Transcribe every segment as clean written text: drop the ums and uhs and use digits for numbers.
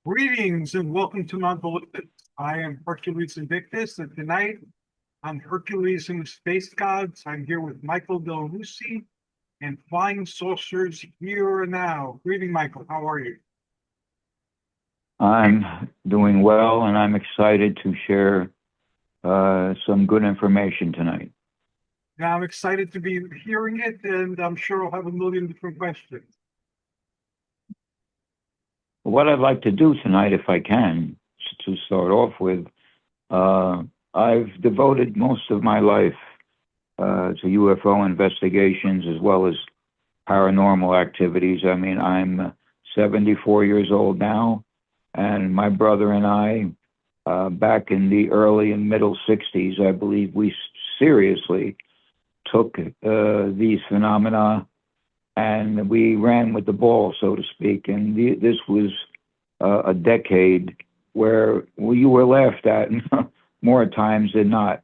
Greetings and welcome to Mount Olympus. I am Hercules Invictus, and tonight on Hercules and the Space Gods, I'm here with Michael Del Russi and Flying Saucers Here and Now. Greeting, Michael. How are you? I'm doing well, and I'm excited to share some good information tonight. Now, I'm excited to be hearing it, and I'm sure I'll have a million different questions. What I'd like to do tonight, if I can, to start off with, I've devoted most of my life to UFO investigations as well as paranormal activities. I mean, I'm 74 years old now, and my brother and I, back in the early and middle 60s, I believe we seriously took these phenomena and we ran with the ball, so to speak. And this was a decade where you were laughed at more times than not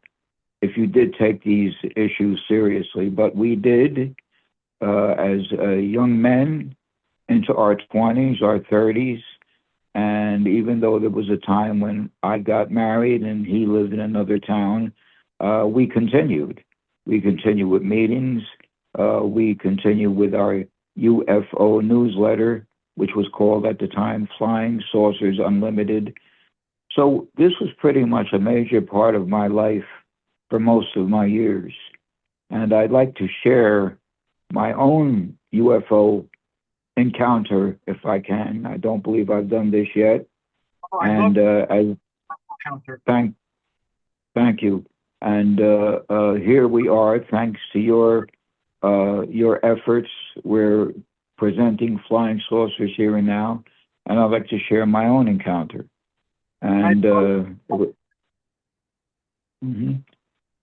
if you did take these issues seriously. But we did, as young men into our 20s, our 30s. And even though there was a time when I got married and he lived in another town, we continued. We continued with meetings. We continued with our UFO newsletter, which was called at the time Flying Saucers Unlimited. So this was pretty much a major part of my life for most of my years. And I'd like to share my own UFO encounter if I can. I don't believe I've done this yet. Oh, I love And I counter. thank you. And here we are, thanks to your efforts. We're presenting Flying Saucers Here and Now, and I'd like to share my own encounter. And mhm.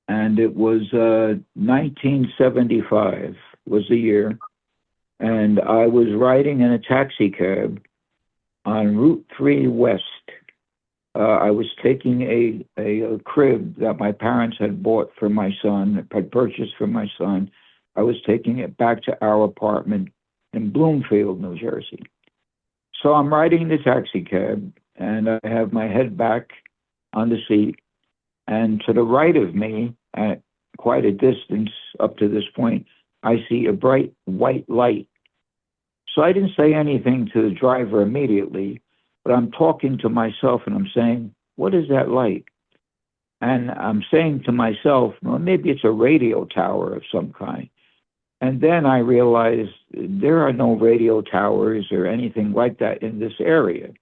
And it was 1975 was the year, and I was riding in a taxi cab on Route 3 West. I was taking a crib that my parents had bought for my son, had purchased for my son. I was taking it back to our apartment in Bloomfield, New Jersey. So I'm riding the taxi cab, and I have my head back on the seat. And to the right of me, at quite a distance up to this point, I see a bright white light. So I didn't say anything to the driver immediately, but I'm talking to myself and I'm saying, what is that light? And I'm saying to myself, well, maybe it's a radio tower of some kind. And then I realized there are no radio towers or anything like that in this area.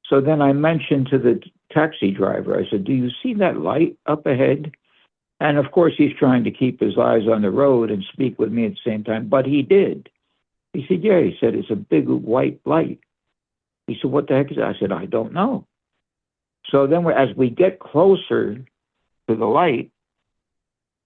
So then I mentioned to the taxi driver, I said, do you see that light up ahead? And of course, he's trying to keep his eyes on the road and speak with me at the same time, but he did. He said, yeah, he said, it's a big white light. He said, what the heck is that? I said, I don't know. So then as we get closer to the light,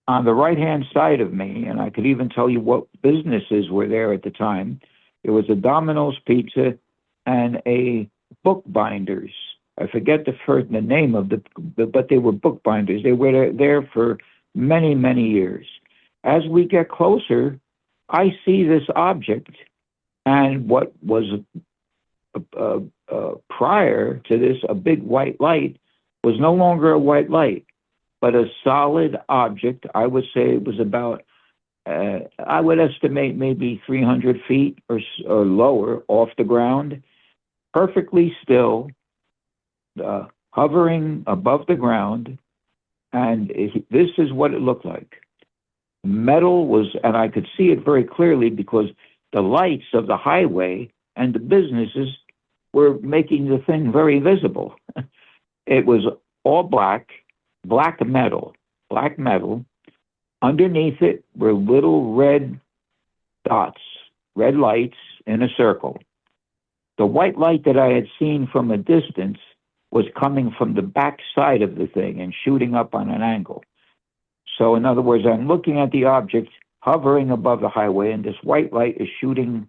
on the right-hand side of me, and I could even tell you what businesses were there at the time, there was a Domino's Pizza and a bookbinders. I forget the name of but they were bookbinders. They were there for many, many years. As we get closer, I see this object, and what was prior to this, a big white light, was no longer a white light, but a solid object. I would say it was about, I would estimate maybe 300 feet or lower off the ground, perfectly still, hovering above the ground. And this is what it looked like. Metal was, and I could see it very clearly because the lights of the highway and the businesses were making the thing very visible. It was all black metal. Underneath it were little red dots, red lights in a circle. The white light that I had seen from a distance was coming from the back side of the thing and shooting up on an angle. So in other words, I'm looking at the object hovering above the highway, and this white light is shooting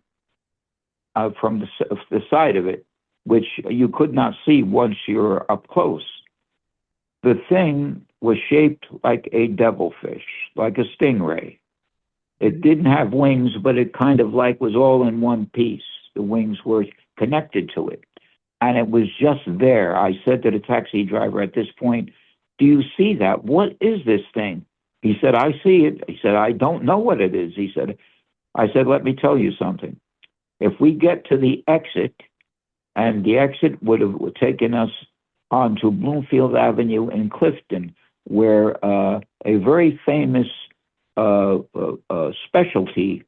from the side of it, which you could not see once you're up close. The thing was shaped like a devilfish, like a stingray. It didn't have wings, but it kind of like was all in one piece. The wings were connected to it. and it was just there. I said to the taxi driver at this point, "Do you see that? What is this thing?" He said, "I see it." He said, "I don't know what it is." I said, "Let me tell you something. If we get to the exit, and the exit would have taken us onto Bloomfield Avenue in Clifton, where a very famous specialty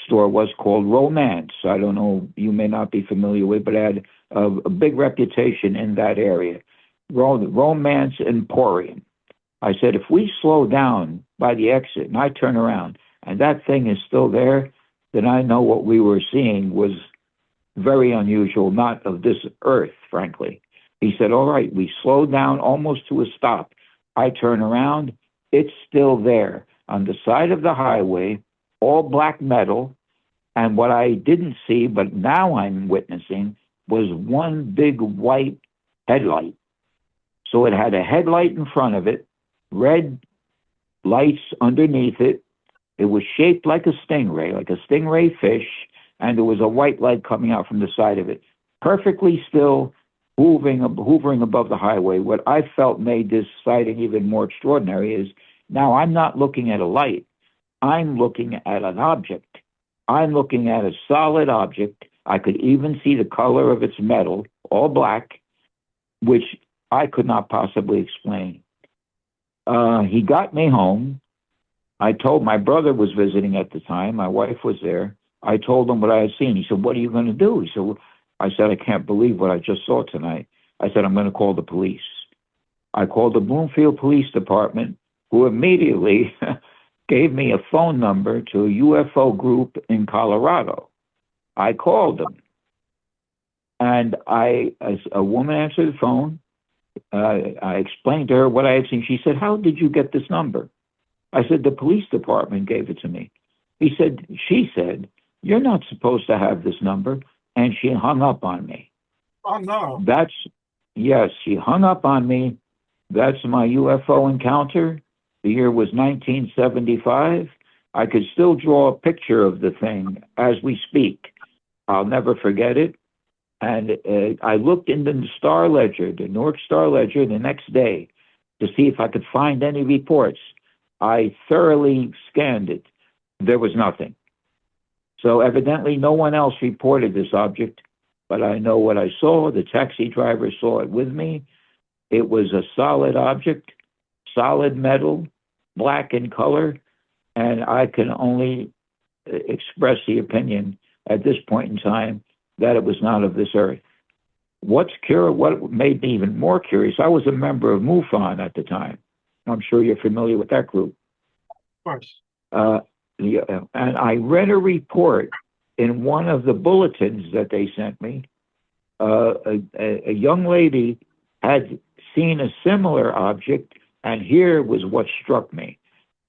store was called Romance. I don't know, you may not be familiar with, but it had a big reputation in that area. Romance Emporium. I said, if we slow down by the exit and I turn around and that thing is still there, then I know what we were seeing was very unusual, not of this earth, frankly. He said, all right, we slowed down almost to a stop. I turn around, it's still there on the side of the highway, all black metal. And what I didn't see, but now I'm witnessing, was one big white headlight. So it had a headlight in front of it, red lights underneath it. It was shaped like a stingray fish, and there was a white light coming out from the side of it, perfectly still, hovering above the highway. What I felt made this sighting even more extraordinary is now I'm not looking at a light. I'm looking at an object. I'm looking at a solid object. I could even see the color of its metal, all black, which I could not possibly explain. He got me home. I told my brother was visiting at the time. My wife was there. I told him what I had seen. He said, what are you going to do? He said, I said, I can't believe what I just saw tonight. I said, I'm going to call the police. I called the Bloomfield Police Department, who immediately gave me a phone number to a UFO group in Colorado. I called them. And as a woman answered the phone. I explained to her what I had seen. She said, how did you get this number? I said, the police department gave it to me. She said, you're not supposed to have this number. And she hung up on me. Oh, no. Yes, she hung up on me. That's my UFO encounter. The year was 1975. I could still draw a picture of the thing as we speak. I'll never forget it. And I looked in the Star Ledger, the North Star Ledger, the next day to see if I could find any reports. I thoroughly scanned it. There was nothing. So evidently no one else reported this object, but I know what I saw. The taxi driver saw it with me. It was a solid object, solid metal, black in color, and I can only express the opinion at this point in time that it was not of this earth. What made me even more curious, I was a member of MUFON at the time. I'm sure you're familiar with that group. Of course. And I read a report in one of the bulletins that they sent me. A young lady had seen a similar object, and here was what struck me.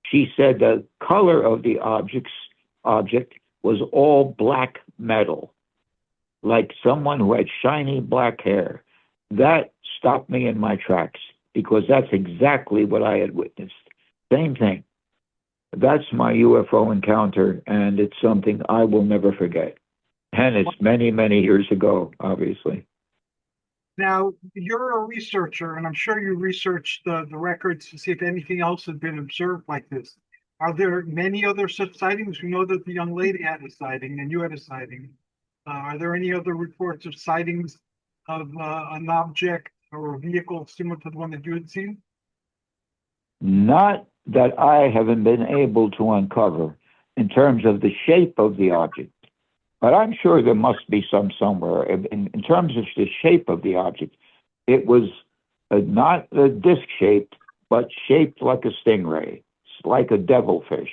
She said the color of the object was all black metal, like someone who had shiny black hair. That stopped me in my tracks because that's exactly what I had witnessed. Same thing. That's my UFO encounter, and it's something I will never forget. And it's many, many years ago, obviously. Now, you're a researcher, and I'm sure you researched the records to see if anything else had been observed like this. Are there many other such sightings? We know that the young lady had a sighting, and you had a sighting. Are there any other reports of sightings of an object or a vehicle similar to the one that you had seen? Not that I haven't been able to uncover in terms of the shape of the object, but I'm sure there must be some somewhere. In terms of the shape of the object, it was not disc-shaped, but shaped like a stingray, like a devilfish.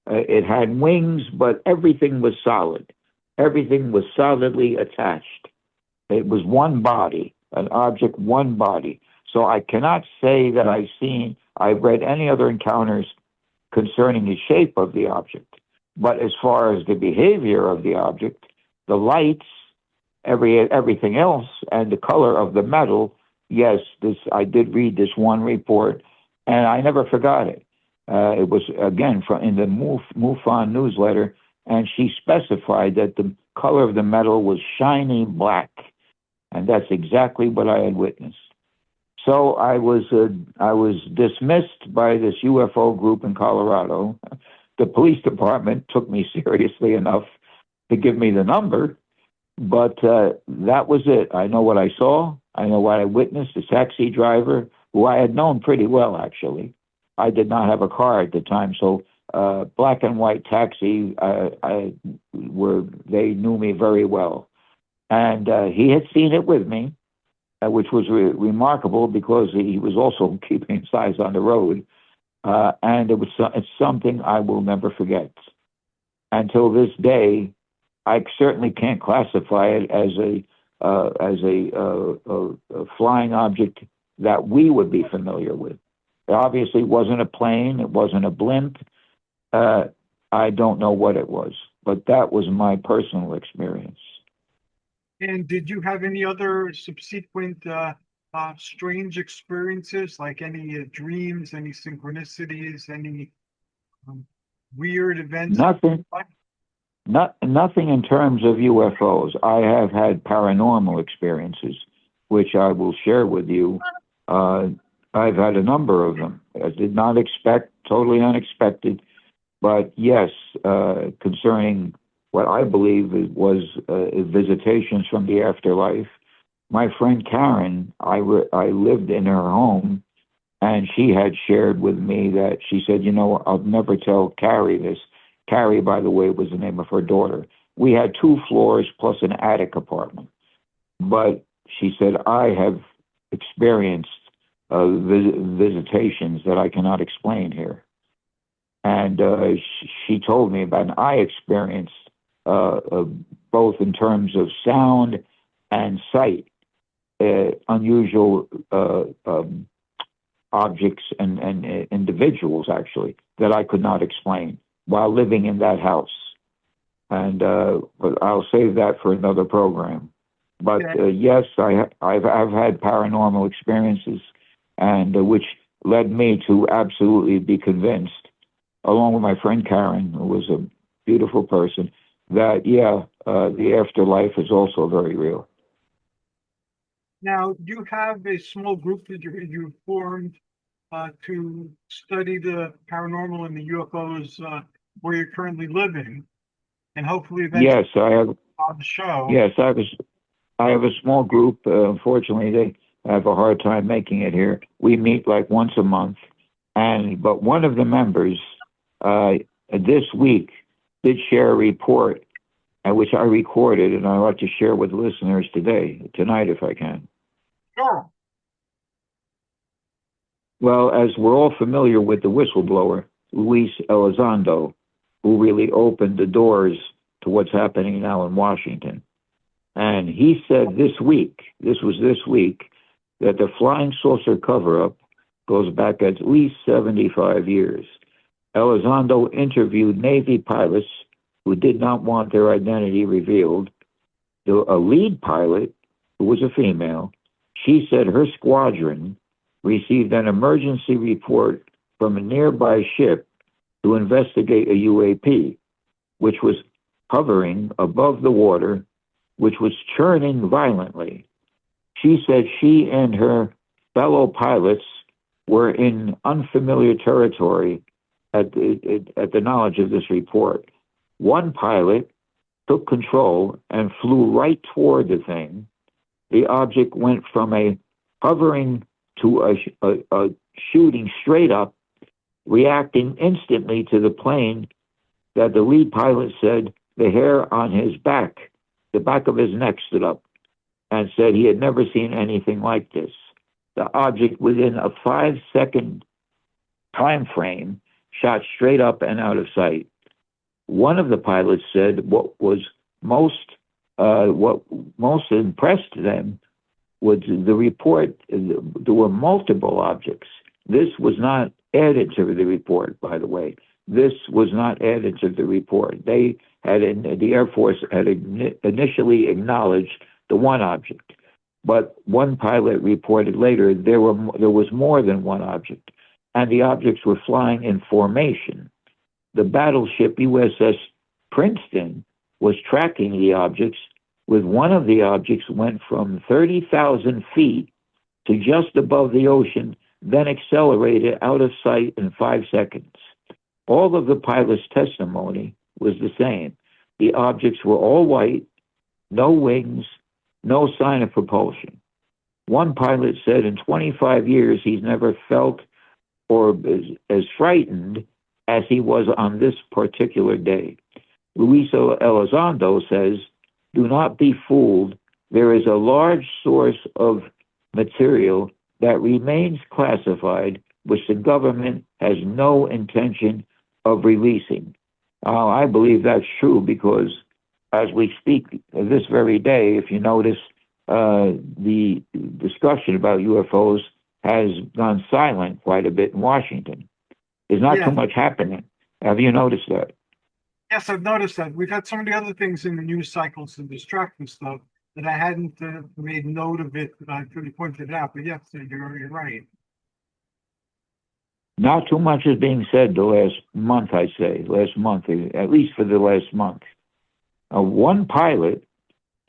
It had wings, but everything was solid. Everything was solidly attached. It was one body, an object, one body. So I cannot say that I've read any other encounters concerning the shape of the object. But as far as the behavior of the object, the lights, everything else, and the color of the metal, yes, I did read this one report, and I never forgot it. It was, again, in the MUFON newsletter, and she specified that the color of the metal was shiny black. And that's exactly what I had witnessed. So I was dismissed by this UFO group in Colorado. The police department took me seriously enough to give me the number, but that was it. I know what I saw. I know what I witnessed. The taxi driver, who I had known pretty well, actually. I did not have a car at the time, so black and white taxi, they knew me very well. And he had seen it with me, which was remarkable because he was also keeping his eyes on the road. And it's something I will never forget. Until this day, I certainly can't classify it as a flying object that we would be familiar with. It obviously wasn't a plane. It wasn't a blimp. I don't know what it was, but that was my personal experience. And did you have any other subsequent strange experiences, like any dreams, any synchronicities, any weird events? Nothing. Nothing in terms of UFOs. I have had paranormal experiences, which I will share with you. I've had a number of them. I did not expect, totally unexpected, but yes, concerning what I believe was visitations from the afterlife. My friend Karen, I lived in her home, and she had shared with me that she said, I'll never tell Carrie this. Carrie, by the way, was the name of her daughter. We had 2 floors plus an attic apartment. But she said, I have experienced visitations that I cannot explain here. And she told me about, and I experienced both in terms of sound and sight, unusual objects and individuals, actually, that I could not explain while living in that house. And but I'll save that for another program. But yes, I've had paranormal experiences, and which led me to absolutely be convinced, along with my friend Karen, who was a beautiful person, that the afterlife is also very real. Now, you have a small group that you formed to study the paranormal and the UFOs where you're currently living, and hopefully eventually Yes, I have. on the show. Yes, I have a small group. Unfortunately, they have a hard time making it here. We meet like once a month, but one of the members this week did share a report, which I recorded, and I'd like to share with listeners tonight, if I can. Sure. Well, as we're all familiar with the whistleblower, Luis Elizondo, who really opened the doors to what's happening now in Washington. And he said this week, that the flying saucer cover-up goes back at least 75 years. Elizondo interviewed Navy pilots who did not want their identity revealed. A lead pilot, who was a female, she said her squadron received an emergency report from a nearby ship to investigate a UAP, which was hovering above the water, which was churning violently. She said she and her fellow pilots were in unfamiliar territory at the knowledge of this report. One pilot took control and flew right toward the thing. The object went from a hovering to a shooting straight up, reacting instantly to the plane that the lead pilot said the hair on his back, the back of his neck stood up, and said he had never seen anything like this. The object, within a 5-second time frame, shot straight up and out of sight. One of the pilots said what most impressed them was the report. There were multiple objects. This was not added to the report, by the way. This was not added to the report. The Air Force had initially acknowledged the one object, but one pilot reported later there was more than one object, and the objects were flying in formation. The battleship USS Princeton was tracking the objects with one of the objects went from 30,000 feet to just above the ocean, then accelerated out of sight in 5 seconds. All of the pilot's testimony was the same. The objects were all white, no wings, no sign of propulsion. One pilot said in 25 years he's never felt or as frightened as he was on this particular day. Luis Elizondo says, "Do not be fooled. There is a large source of material that remains classified, which the government has no intention of releasing." I believe that's true because as we speak this very day, if you notice, the discussion about UFOs has gone silent quite a bit in Washington. There's not too much happening. Have you noticed that? Yes, I've noticed that. We've had so many other things in the news cycles to distract and stuff that I hadn't made note of it until you pointed it out. But yes, you're right. Not too much is being said the last month, I'd say, at least for the last month. One pilot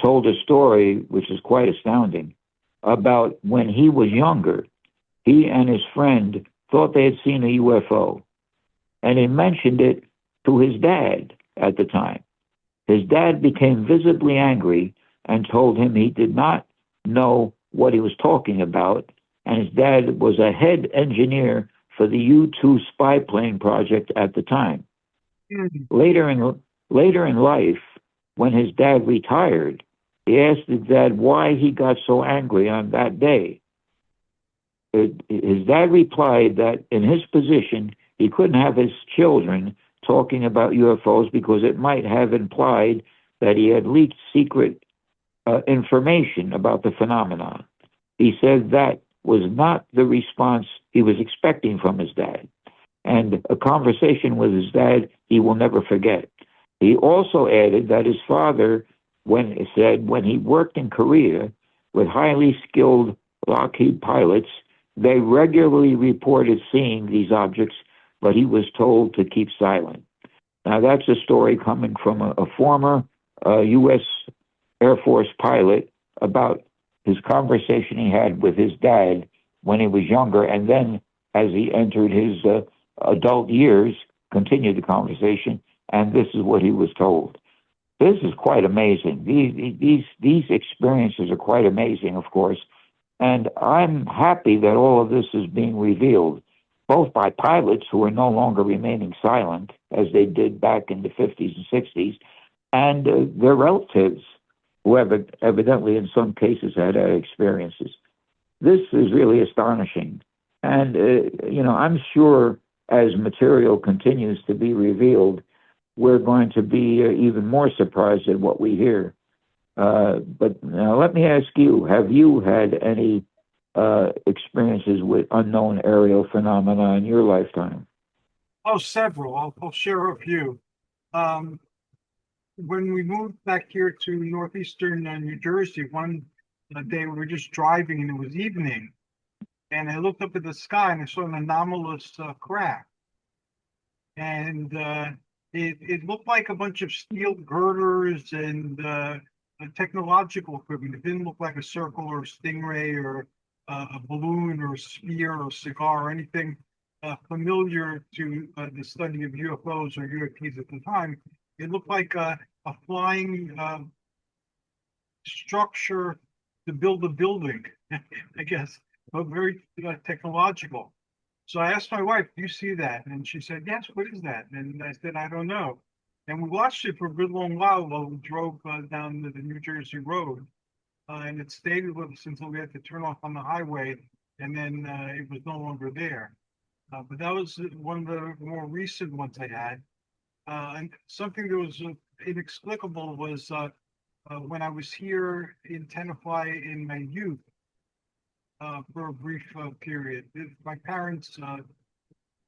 told a story which is quite astounding about when he was younger, he and his friend thought they had seen a UFO, and he mentioned it to his dad at the time. His dad became visibly angry and told him he did not know what he was talking about, and his dad was a head engineer for the U-2 spy plane project at the time. Later in life, when his dad retired, he asked his dad why he got so angry on that day. His dad replied that in his position, he couldn't have his children talking about UFOs because it might have implied that he had leaked secret information about the phenomenon. He said that was not the response he was expecting from his dad, and a conversation with his dad he will never forget. He also added that his father, when he worked in Korea with highly skilled Lockheed pilots, they regularly reported seeing these objects, but he was told to keep silent. Now, that's a story coming from a former U.S. Air Force pilot about his conversation he had with his dad when he was younger, and then as he entered his adult years, continued the conversation, and this is what he was told. This is quite amazing. These experiences are quite amazing, of course, and I'm happy that all of this is being revealed, both by pilots who are no longer remaining silent, as they did back in the 50s and 60s, and their relatives, who have evidently in some cases had experiences. This is really astonishing. And, I'm sure as material continues to be revealed, we're going to be even more surprised at what we hear. But now let me ask you, have you had any experiences with unknown aerial phenomena in your lifetime? Oh, several. I'll share a few. When we moved back here to northeastern New Jersey, one day we were just driving and it was evening, and I looked up at the sky and I saw an anomalous craft, and it looked like a bunch of steel girders and technological equipment. It didn't look like a circle or a stingray or a balloon or a sphere or a cigar or anything familiar to the study of UFOs or UAPs at the time. It looked like a flying structure to build a building, I guess, but very technological. So I asked my wife, "Do you see that?" And she said, "Yes, what is that?" And I said, "I don't know." And we watched it for a good long while we drove down the New Jersey road. And it stayed with us until we had to turn off on the highway, and then it was no longer there. But that was one of the more recent ones I had. And something that was inexplicable was when I was here in Tenafly in my youth for a brief period. My parents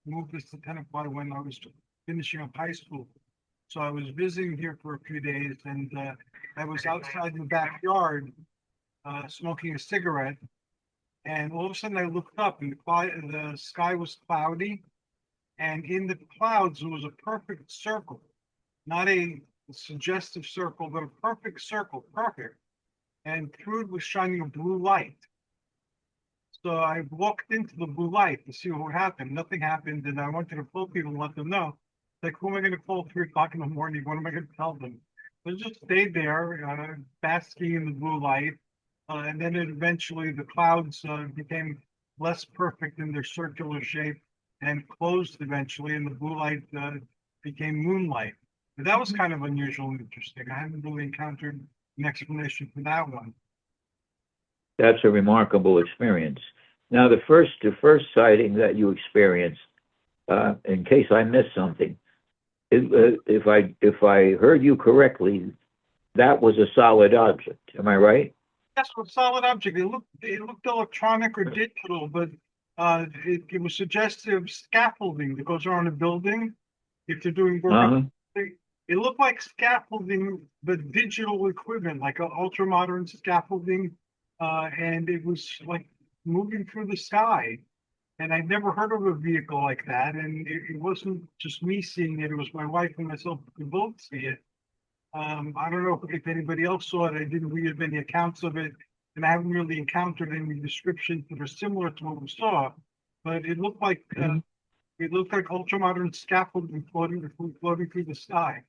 moved us to Tenafly when I was finishing up high school. So I was visiting here for a few days, and I was outside in the backyard smoking a cigarette. And all of a sudden I looked up and the sky was cloudy. And in the clouds, there was a perfect circle, not a a suggestive circle, but a perfect circle, perfect. And through it was shining a blue light. So I walked into the blue light to see what happened. Nothing happened, and I wanted to call people and let them know. Like, who am I going to call at 3 o'clock in the morning? What am I going to tell them? So I just stayed there, basking in the blue light. And then eventually the clouds became less perfect in their circular shape and closed eventually, and the blue light became moonlight. But that was kind of unusual and interesting. I haven't really encountered an explanation for that one. That's a remarkable experience. Now, the first sighting that you experienced, in case I missed something, if I heard you correctly, that was a solid object. Am I right? That's a solid object. It looked electronic or digital, but it was suggestive scaffolding that goes around a building. If they're doing work on Uh-huh. it looked like scaffolding, but digital equipment, like a ultra modern scaffolding, and it was like moving through the sky. And I'd never heard of a vehicle like that. And it wasn't just me seeing it; it was my wife and myself who could both see it. I don't know if anybody else saw it. I didn't read many accounts of it, and I haven't really encountered any descriptions that are similar to what we saw. But it looked like ultramodern scaffolding floating through the sky.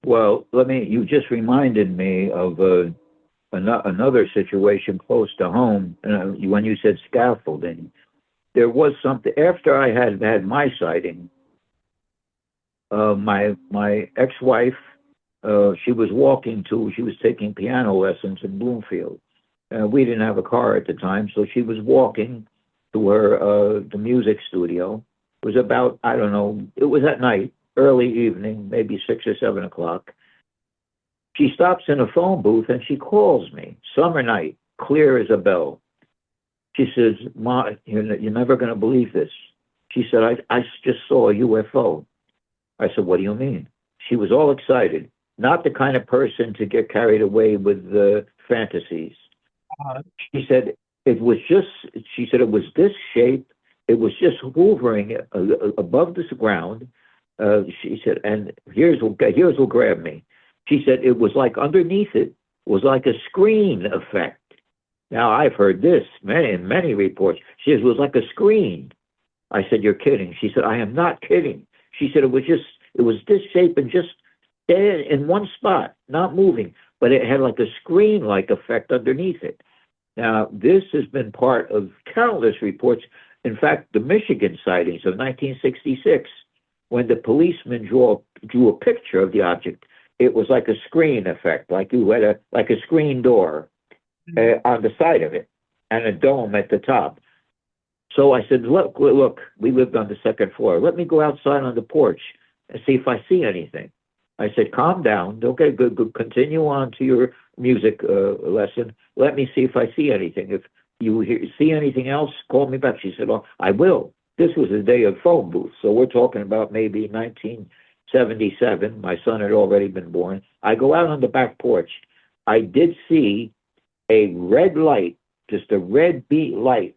Well, you just reminded me of another situation close to home. When you said scaffolding, there was something after I had my sighting. My ex-wife, she was taking piano lessons in Bloomfield. We didn't have a car at the time, so she was walking to the music studio. It was about, I don't know, it was at night, early evening, maybe 6 or 7 o'clock. She stops in a phone booth and she calls me, summer night, clear as a bell. She says, "Ma, you're never going to believe this." She said, I just saw a UFO. I said, "What do you mean?" She was all excited, not the kind of person to get carried away with the fantasies. Uh, She said she said it was this shape. It was just hovering above this ground. She said, and here's what grabbed me. She said it was like underneath it was like a screen effect. Now I've heard this in many reports. She said it was like a screen. I said, "You're kidding." She said, "I am not kidding." She said it was this shape and just dead in one spot, not moving, but it had like a screen-like effect underneath it. Now, this has been part of countless reports. In fact, the Michigan sightings of 1966, when the policeman drew a picture of the object, it was like a screen effect, like you had a screen door on the side of it and a dome at the top. So I said, look, we lived on the second floor. Let me go outside on the porch and see if I see anything. I said, calm down. Okay, good. Continue on to your music lesson. Let me see if I see anything. If you see anything else, call me back. She said, "Oh, I will." This was the day of phone booths. So we're talking about maybe 1977. My son had already been born. I go out on the back porch. I did see a red light, just a red beat light.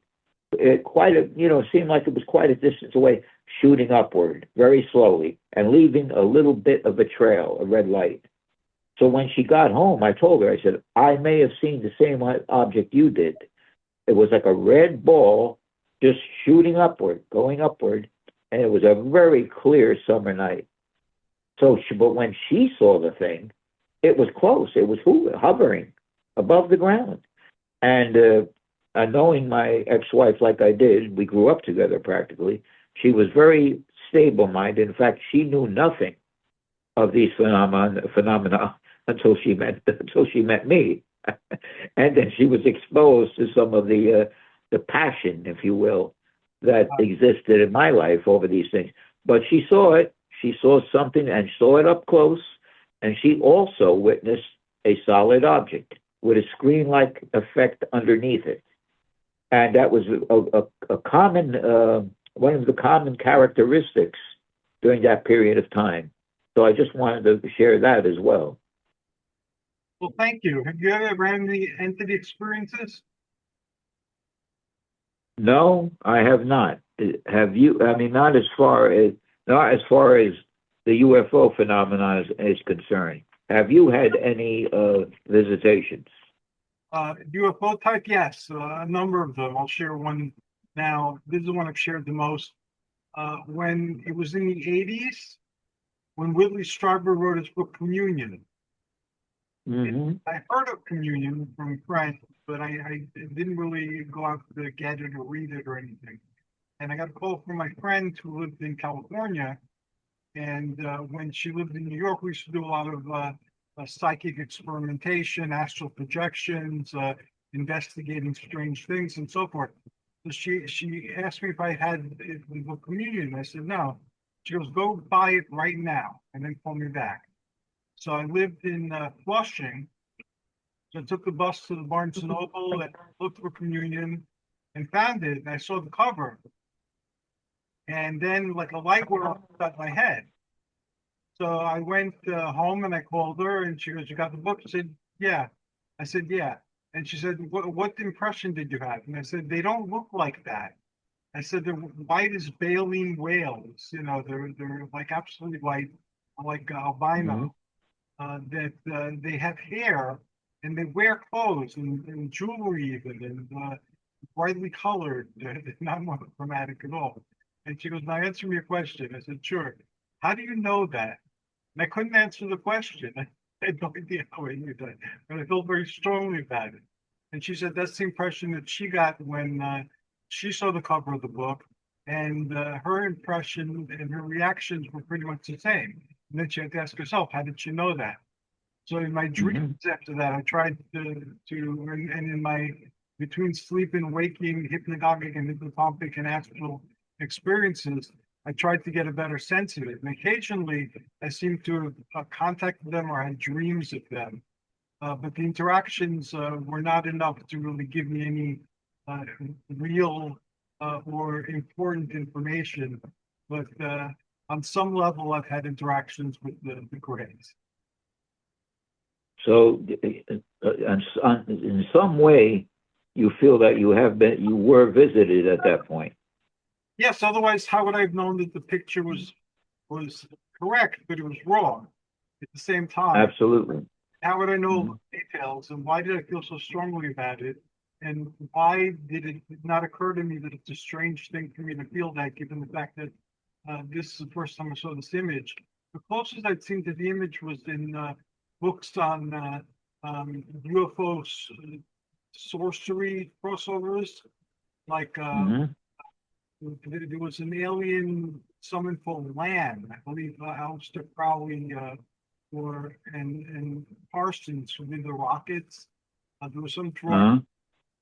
Seemed like it was quite a distance away, shooting upward very slowly and leaving a little bit of a trail, a red light. So when she got home, I told her, I said, "I may have seen the same object you did. It was like a red ball just shooting upward, going upward, and it was a very clear summer night." But when she saw the thing, it was close. It was hovering above the ground. And knowing my ex-wife like I did, we grew up together practically. She was very stable-minded. In fact, she knew nothing of these phenomena until she met me, and then she was exposed to some of the passion, if you will, that existed in my life over these things. But she saw it. She saw something and saw it up close, and she also witnessed a solid object with a screen-like effect underneath it. And that was a common, one of the common characteristics during that period of time. So I just wanted to share that as well. well, thank you. Have you ever had any entity experiences? No, I have not. Have you? I mean, not as far as the UFO phenomenon is concerned. Have you had any visitations? UFO type, yes, a number of them. I'll share one now. This is the one I've shared the most. When it was in the 80s, when Whitley Strieber wrote his book Communion, Mm-hmm. I heard of Communion from friends, but I didn't really go out to get it or read it or anything. And I got a call from my friend who lived in California. And when she lived in New York, we used to do a lot of psychic experimentation, astral projections, investigating strange things, and so forth. So she asked me if I had the book Communion. I said no. She goes, go buy it right now, and then call me back. So I lived in Flushing. So I took the bus to the Barnes and Noble and looked for Communion and found it. And I saw the cover. And then, like a light went off inside my head. So I went home and I called her, and she goes, "You got the book?" I said, "Yeah." I said, "Yeah." And she said, what impression did you have? And I said, "They don't look like that." I said, "They're white as baleen whales. You know, they're like absolutely white, like albino. That they have hair and they wear clothes and jewelry even and brightly colored. They're not monochromatic at all." And she goes, "Now answer me a question." I said, "Sure. How do you know that?" And I couldn't answer the question. I had no idea how I knew that, but I felt very strongly about it. And she said that's the impression that she got when she saw the cover of the book, and her impression and her reactions were pretty much the same. And then she had to ask herself, how did she know that? So in my dreams after that, I tried and in my between sleep and waking, hypnagogic and hypnopompic and astral experiences, I tried to get a better sense of it. And occasionally, I seemed to have contacted them or had dreams of them. But the interactions were not enough to really give me any real or important information. But on some level, I've had interactions with the Greys. So, in some way, you feel that you were visited at that point. Yes, otherwise, how would I have known that the picture was correct, but it was wrong at the same time? Absolutely. How would I know details, and why did I feel so strongly about it? And why did it not occur to me that it's a strange thing for me to feel that, given the fact that this is the first time I saw this image? The closest I'd seen to the image was in books on UFO sorcery crossovers, like there was an alien summoned for land. I believe Aleister Crowley and Parsons who did the rockets. There was some drawing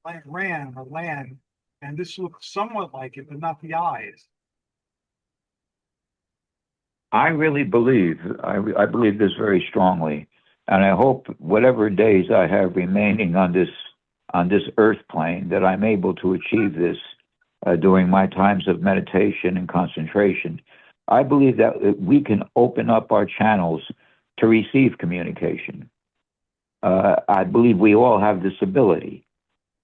like land, and this looked somewhat like it, but not the eyes. I really believe, I believe this very strongly, and I hope whatever days I have remaining on this earth plane that I'm able to achieve this during my times of meditation and concentration. I believe that we can open up our channels to receive communication. I believe we all have this ability.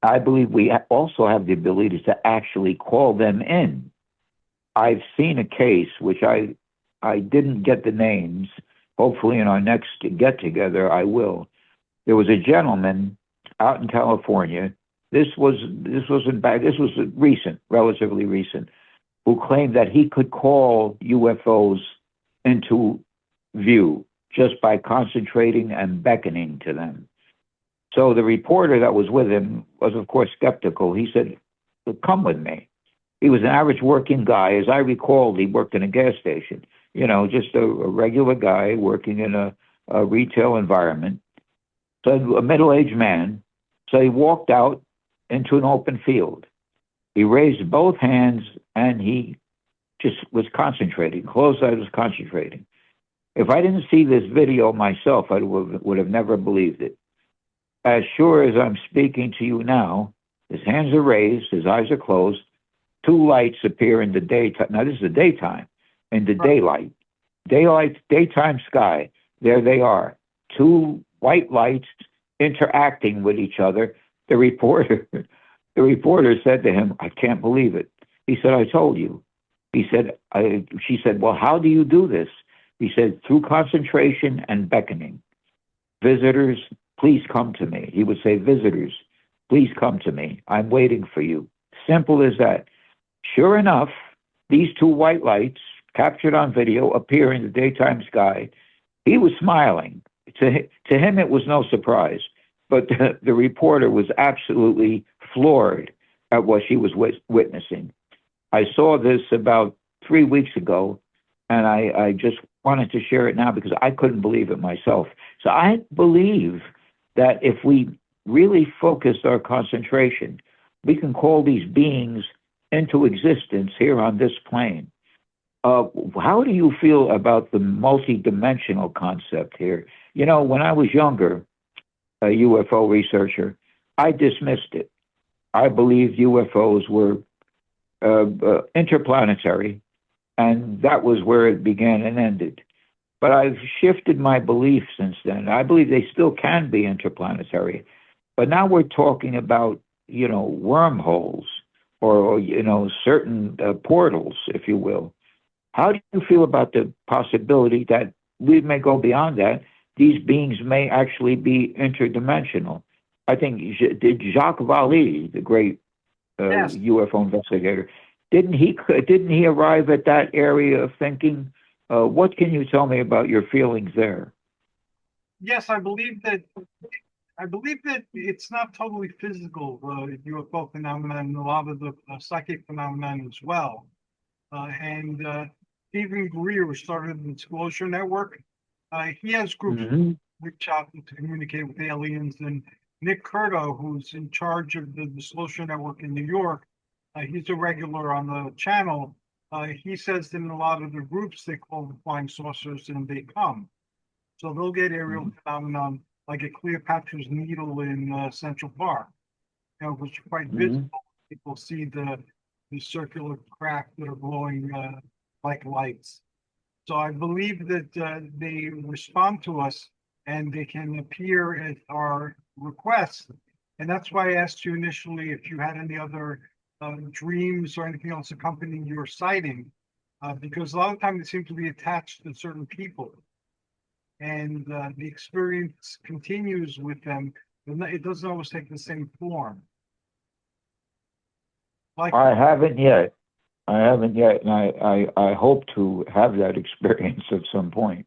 I believe we also have the ability to actually call them in. I've seen a case, which I didn't get the names. Hopefully in our next get-together, I will. There was a gentleman out in California. This was recent, relatively recent, who claimed that he could call UFOs into view just by concentrating and beckoning to them. So the reporter that was with him was, of course, skeptical. He said, "Come with me." He was an average working guy. As I recall, he worked in a gas station, just a regular guy working in a retail environment. So a middle-aged man. So he walked out into an open field. He raised both hands and he just was concentrating, closed eyes, was concentrating. If I didn't see this video myself, I would have never believed it. As sure as I'm speaking to you now, his hands are raised, his eyes are closed, two lights appear in the daytime. Now, this is the daytime, in the daylight. Daytime sky, there they are. Two white lights interacting with each other. The reporter said to him, "I can't believe it." He said, "I told you." She said, "Well, how do you do this?" He said, through concentration and beckoning, visitors, please come to me. He would say, visitors, please come to me. I'm waiting for you. Simple as that. Sure enough, these two white lights captured on video appear in the daytime sky. He was smiling. To him, it was no surprise, but the reporter was absolutely floored at what she was witnessing. I saw this about 3 weeks ago, and I just wanted to share it now because I couldn't believe it myself. So I believe that if we really focus our concentration, we can call these beings into existence here on this plane. How do you feel about the multidimensional concept here? You know, when I was younger, a UFO researcher, I dismissed it. I believed UFOs were interplanetary, and that was where it began and ended. But I've shifted my belief since then. I believe they still can be interplanetary, but now we're talking about, you know, wormholes or you know, certain portals, if you will. How do you feel about the possibility that we may go beyond that? These beings may actually be interdimensional. I think Jacques Vallée, the great Yes. UFO investigator, didn't he arrive at that area of thinking? What can you tell me about your feelings there? Yes, I believe that it's not totally physical, UFO phenomenon, and a lot of the psychic phenomenon as well. And Stephen Greer, who started the Disclosure Network, he has groups Mm-hmm. reach out to communicate with aliens. And Nick Curto, who's in charge of the Disclosure Network in New York, he's a regular on the channel. He says that in a lot of the groups, they call them flying saucers and they come. So they'll get aerial phenomenon like at Cleopatra's Needle in Central Park, you know, which are quite Mm-hmm. visible. People see the circular craft that are glowing like lights. So I believe that they respond to us and they can appear at our request. And that's why I asked you initially if you had any other dreams or anything else accompanying your sighting, because a lot of times they seem to be attached to certain people. And the experience continues with them. It doesn't always take the same form. Like I haven't yet. I haven't yet, and I hope to have that experience at some point.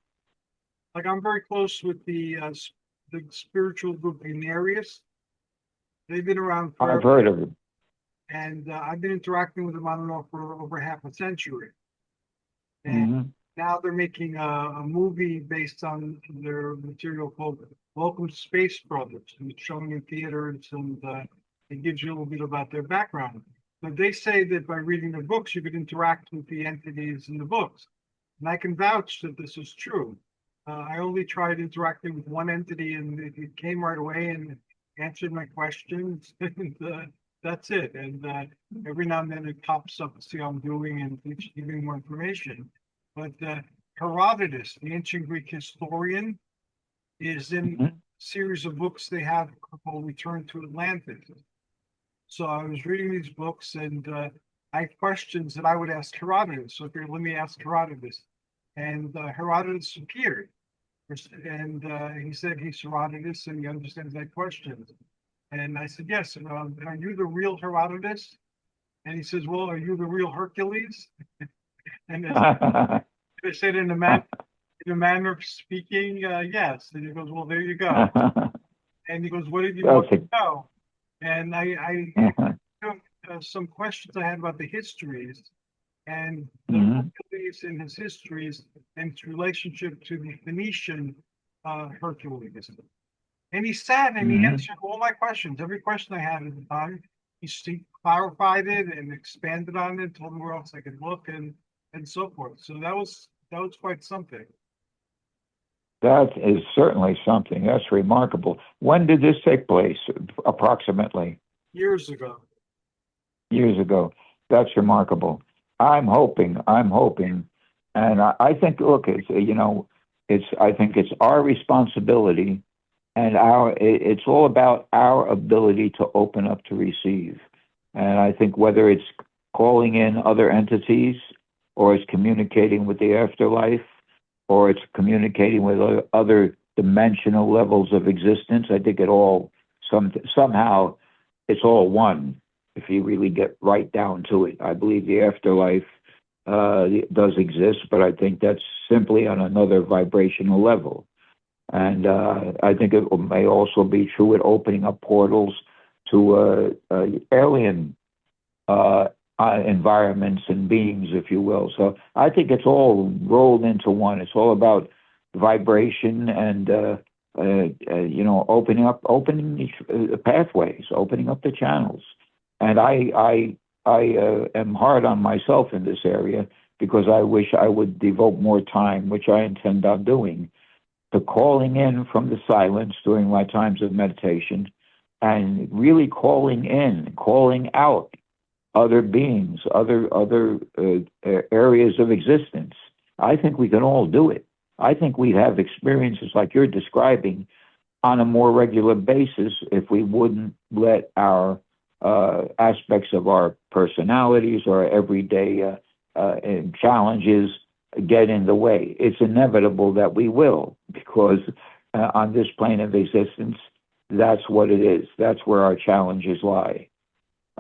like I'm very close with the spiritual group Venerius. They've been around I've forever, heard of it. and I've been interacting with them on and off for over half a century. And Mm-hmm. now they're making a movie based on their material called Welcome to Space Brothers, and it's showing in theaters, and it gives you a little bit about their background. But they say that by reading their books, you could interact with the entities in the books. And I can vouch that this is true. I only tried interacting with one entity, and it came right away and answered my questions, and that's it. And every now and then it pops up to see how I'm doing and it's giving more information. But Herodotus, the ancient Greek historian, is in a Mm-hmm. series of books they have called Return to Atlantis. So I was reading these books, and I had questions that I would ask Herodotus. So let me ask Herodotus. And Herodotus appeared. And he said he's Herodotus and he understands my questions. And I said, yes, are you the real Herodotus? And he says, well, are you the real Hercules? And I said in a manner of speaking, yes. And he goes, well, there you go. And he goes, what did you want to know? And I some questions I had about the histories and the Mm-hmm. Hercules in his histories and its relationship to the Phoenician Hercules. And he sat and he Mm-hmm. answered all my questions. Every question I had at the time, he clarified it and expanded on it, told me where else I could look and so forth. So that was quite something. That is certainly something. That's remarkable. When did this take place, approximately? Years ago. Years ago. That's remarkable. I'm hoping, and I think, look, it's, you know, I think it's our responsibility, and it's all about our ability to open up to receive. And I think whether it's calling in other entities or it's communicating with the afterlife, or it's communicating with other dimensional levels of existence. I think it all somehow it's all one. If you really get right down to it, I believe the afterlife does exist, but I think that's simply on another vibrational level. And I think it may also be true with opening up portals to alien environments and beings, if you will. So I think it's all rolled into one. It's all about vibration and opening these pathways, opening up the channels. And I am hard on myself in this area because I wish I would devote more time, which I intend on doing, to calling in from the silence during my times of meditation and really calling in, calling out other beings, other areas of existence. I think we can all do it. I think we have experiences like you're describing on a more regular basis if we wouldn't let our aspects of our personalities or everyday challenges get in the way. It's inevitable that we will, because on this plane of existence, that's what it is. That's where our challenges lie.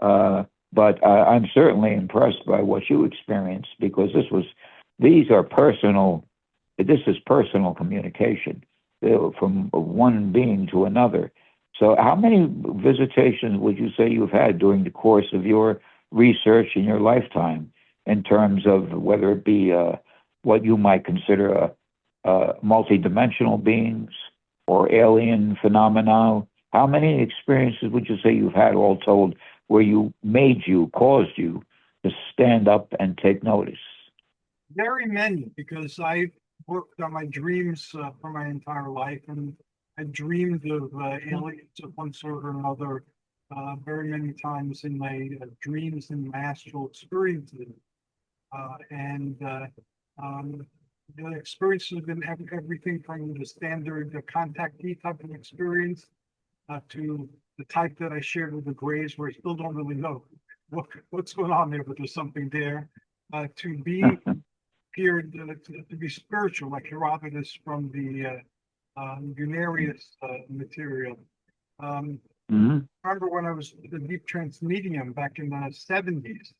But I'm certainly impressed by what you experienced, because this is personal communication from one being to another. So how many visitations would you say you've had during the course of your research in your lifetime, in terms of whether it be what you might consider multidimensional beings or alien phenomena? How many experiences would you say you've had all told where caused you to stand up and take notice? Very many, because I worked on my dreams for my entire life, and I dreamed of aliens of one sort or another very many times in my dreams and my astral experiences. The experiences have been everything from the standard contactee type of experience to the type that I shared with the Grays, where I still don't really know what's going on there, but there's something there. To be appeared to be spiritual, like Herodotus from the Gunarius material. Mm-hmm. Remember when I was the deep trance medium back in the 70s?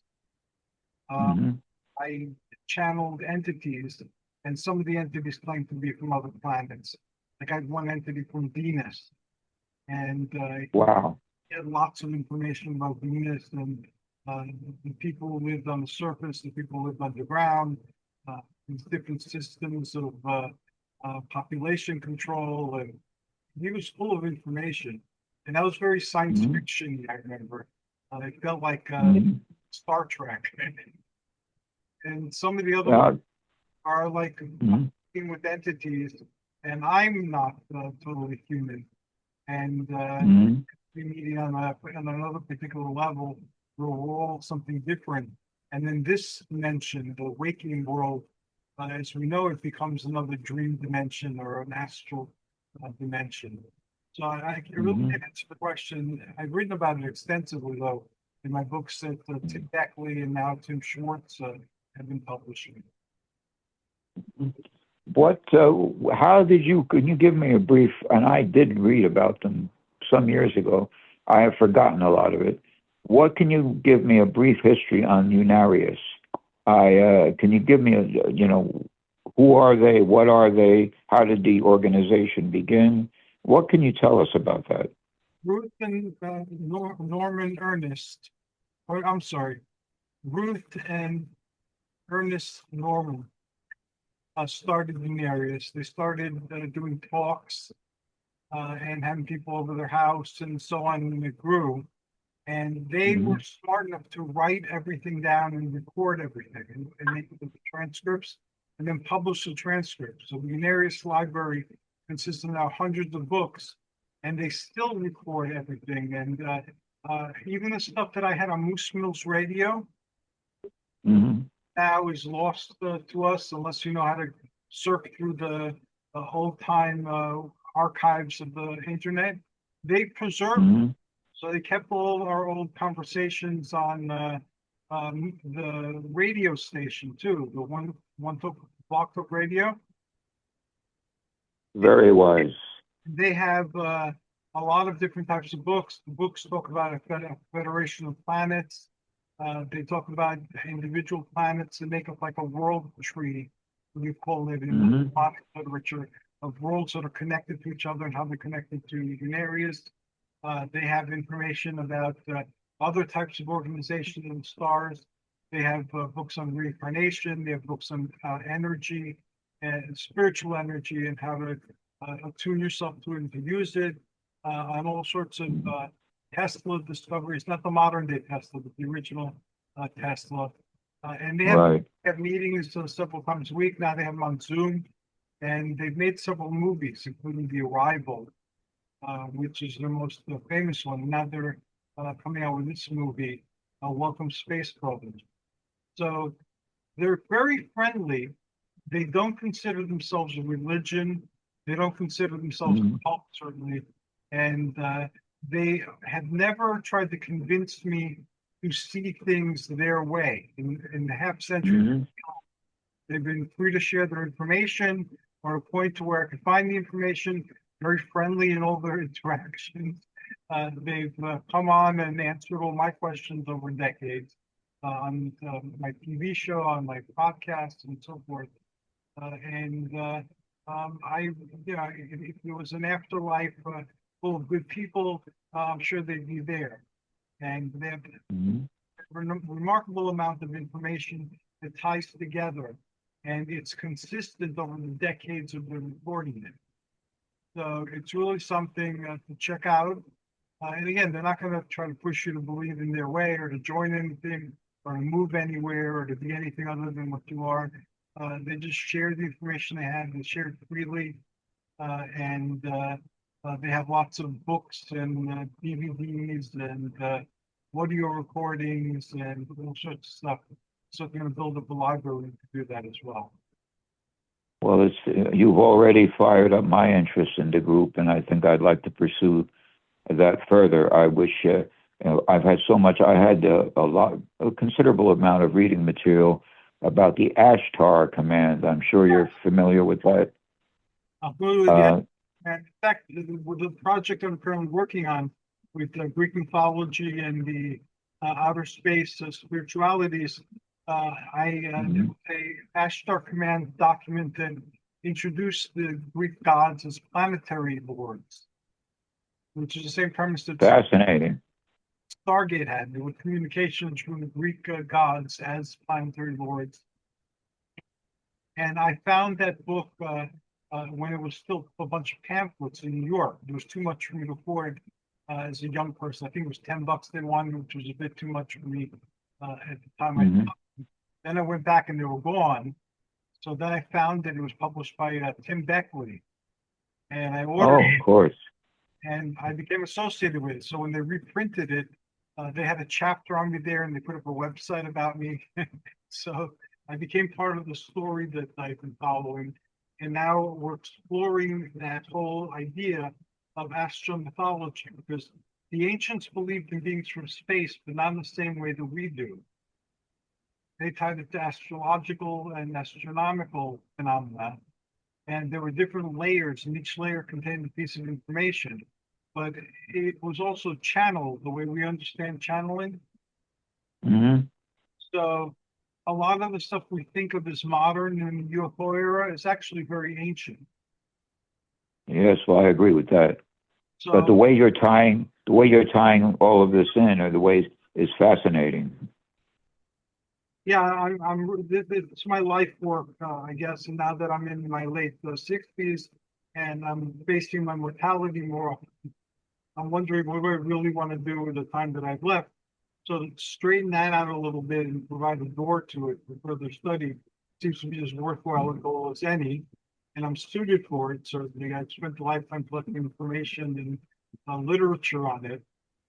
Mm-hmm. I channeled entities, and some of the entities claimed to be from other planets. Like I had one entity from Venus, and Wow. had lots of information about Venus and the people who lived on the surface, the people who lived underground, these different systems of population control, and he was full of information. And that was very science Mm-hmm. fiction, I remember. It felt like Mm-hmm. Star Trek. And some of the other Uh, ones are like mm-hmm. dealing with entities, and I'm not totally human. And Mm-hmm. we meeting on another particular level where we're all something different. And then this dimension, the waking world, as we know, it becomes another dream dimension or an astral dimension. So I really Mm-hmm. can't answer the question. I've written about it extensively, though, in my books that Tim Beckley and now Tim Schwartz have been publishing. Can you give me a brief, and I did read about them some years ago. I have forgotten a lot of it. What can you give me a brief history on Unarius? Can you give me who are they? What are they? How did the organization begin? What can you tell us about that? Ruth and Norman Ernest, or I'm sorry, Ruth and Ernest Norman started in the areas. They started doing talks and having people over their house and so on, and it grew. And they Mm-hmm. were smart enough to write everything down and record everything and make the transcripts and then publish the transcripts. So the Unarius library consists of now hundreds of books, and they still record everything. And even the stuff that I had on Moose Mills Radio Mm-hmm. now is lost to us unless you know how to surf through the old time archives of the internet. They preserved, Mm-hmm. so they kept all our old conversations on the radio station too, the one talk, Block Talk Radio. Very wise. They have a lot of different types of books. The books talk about a federation of planets. They talk about individual planets that make up like a world tree, we call it in Hmm. modern literature, of worlds that are connected to each other and how they're connected to different areas. They have information about other types of organization and stars. They have books on reincarnation. They have books on energy and spiritual energy and how to attune yourself to it and to use it on all sorts of Tesla discoveries, not the modern day Tesla, but the original Tesla. And they Right. have meetings several times a week. Now they have them on Zoom. And they've made several movies, including The Arrival, which is the most famous one. Now they're coming out with this movie, Welcome Space Brothers. So they're very friendly. They don't consider themselves a religion. They don't consider themselves Hmm. a cult, certainly. And they have never tried to convince me to see things their way. In the half century, Hmm. they've been free to share their information or a point to where I can find the information, very friendly in all their interactions. They've come on and answered all my questions over decades on my TV show, on my podcast, and so forth. I, if there was an afterlife full of good people, I'm sure they'd be there. And they have Hmm. a remarkable amount of information that ties together, and it's consistent over the decades of the recording it. So it's really something to check out. And again, they're not going to try to push you to believe in their way or to join anything or to move anywhere or to be anything other than what you are. They just share the information they have. They share it freely, and they have lots of books and DVDs and audio recordings and all sorts of stuff. So they're going to build up a library to do that as well. Well, you've already fired up my interest in the group, and I think I'd like to pursue that further. I wish, I've had so much. I had a considerable amount of reading material about the Ashtar command. I'm sure you're familiar with that. And in fact, the project I'm currently working on with Greek mythology and the outer space spiritualities, Mhm. a Ashtar command document that introduced the Greek gods as planetary lords, which is the same premise that Fascinating. Stargate had. There were communications from the Greek gods as planetary lords. And I found that book when it was still a bunch of pamphlets in New York. There was too much for me to afford as a young person. I think it was $10 they wanted, which was a bit too much for me at the time. Hmm. Then I went back and they were gone. So then I found that it was published by Tim Beckley, and I ordered Oh, it, of course. and I became associated with it. So when they reprinted it, they had a chapter on me there, and they put up a website about me. So I became part of the story that I've been following, and now we're exploring that whole idea of astromythology because the ancients believed in beings from space, but not in the same way that we do. They tied it to astrological and astronomical phenomena, and there were different layers, and each layer contained a piece of information. But it was also channeled the way we understand channeling. Hmm. So a lot of the stuff we think of as modern in the UFO era is actually very ancient. Yes, well, I agree with that. But So the way you're tying all of this in, or the way is fascinating. yeah, it's my life work, I guess. And now that I'm in my late 60s and I'm facing my mortality more, I'm wondering what do I really want to do with the time that I've left. So to straighten that out a little bit and provide a door to it for further study seems to be as worthwhile a goal as any. And I'm suited for it. Certainly, I've spent a lifetime collecting information and literature on it.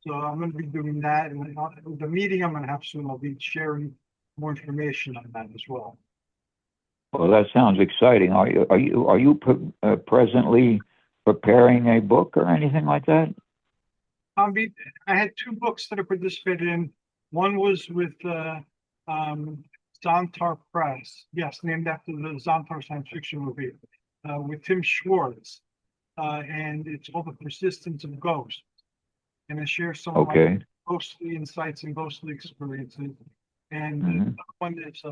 So I'm going to be doing that. And the meeting I'm going to have soon, I'll be sharing more information on that as well. Well, that sounds exciting. Are you presently preparing a book or anything like that? I had two books that I participated in. One was with Zontar Press, yes, named after the Zontar science fiction movie. with Tim Schwartz, and it's called The Persistence of Ghosts. And I share some of my Okay. ghostly insights and ghostly experiences. And Mhm. the one is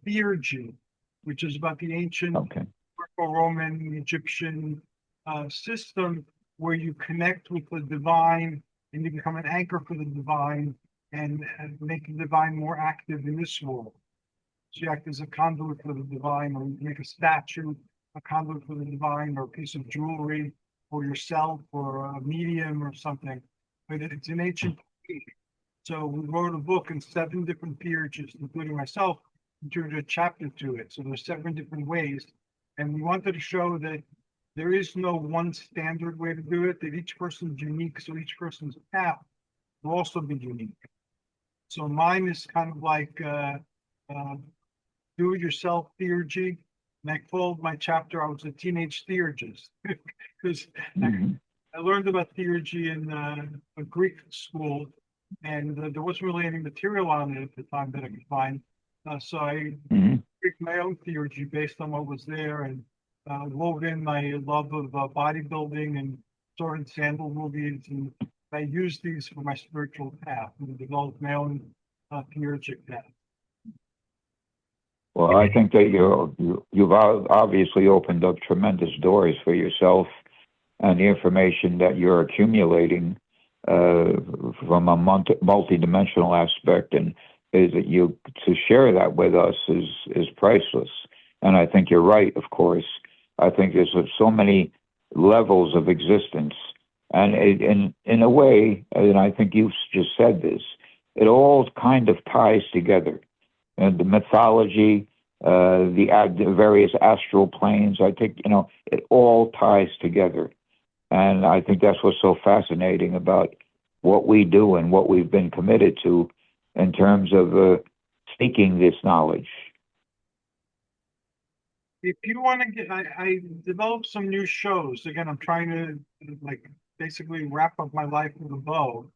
theurgy, which is about the ancient Okay. Greco-Roman, Egyptian system where you connect with the divine and you become an anchor for the divine and make the divine more active in this world. So you act as a conduit for the divine, or you make a statue, a conduit for the divine, or a piece of jewelry, or yourself, or a medium, or something. But it's an ancient technique. So we wrote a book in 7 different peerages, including myself, and turned a chapter to it. So there's 7 different ways. And we wanted to show that there is no one standard way to do it, that each person's unique, so each person's path will also be unique. So mine is kind of like uh, do-it-yourself theurgy. And I called my chapter, I was a teenage theurgist, because Mhm. I learned about theurgy in a Greek school, and there wasn't really any material on it at the time that I could find. So I Mhm. created my own theurgy based on what was there, and wove in my love of bodybuilding and sword and sandal movies, and I used these for my spiritual path and developed my own theurgic path. Well, I think that you've obviously opened up tremendous doors for yourself, and the information that you're accumulating from a multi-dimensional aspect, and is that you to share that with us is priceless. And I think you're right. Of course, I think there's so many levels of existence, and in a way, and I think you've just said this, it all kind of ties together, and the mythology, the various astral planes. I think it all ties together, and I think that's what's so fascinating about what we do and what we've been committed to in terms of seeking this knowledge. If you want to get, I developed some new shows. Again, I'm trying to like basically wrap up my life with a bow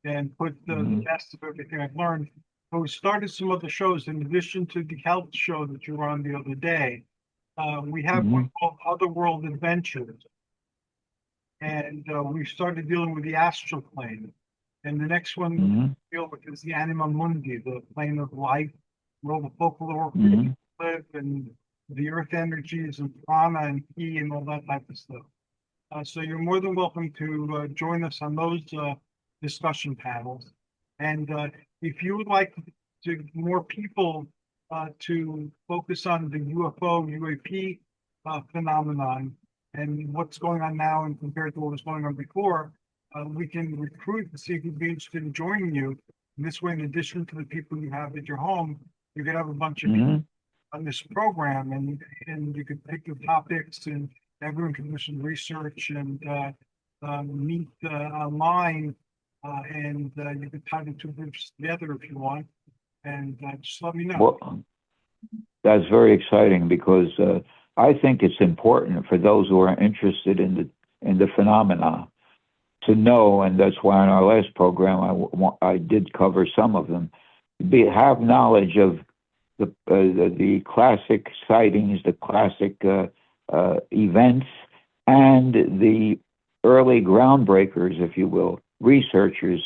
and put the Hmm. best of everything I've learned. But we started some other shows in addition to the health show that you were on the other day. We have one Hmm. called Otherworld Adventures, and we started dealing with the astral plane. And the next one we Hmm. deal with is the Anima Mundi, the plane of life, where all the folklore Hmm. live, and the earth energies and prana and ki and all that type of stuff. So you're more than welcome to join us on those discussion panels. And if you would like to more people to focus on the UFO, UAP phenomenon and what's going on now and compared to what was going on before, we can recruit and see if you'd be interested in joining you. And this way, in addition to the people you have at your home, you could have a bunch of people Hmm. on this program, and you could pick the topics, and everyone can do some research and meet online, and you could tie the 2 groups together if you want, and just let me know. Well, that's very exciting because I think it's important for those who are interested in the phenomena to know, and that's why in our last program I did cover some of them. Have knowledge of the classic sightings, the classic events, and the early groundbreakers, if you will, researchers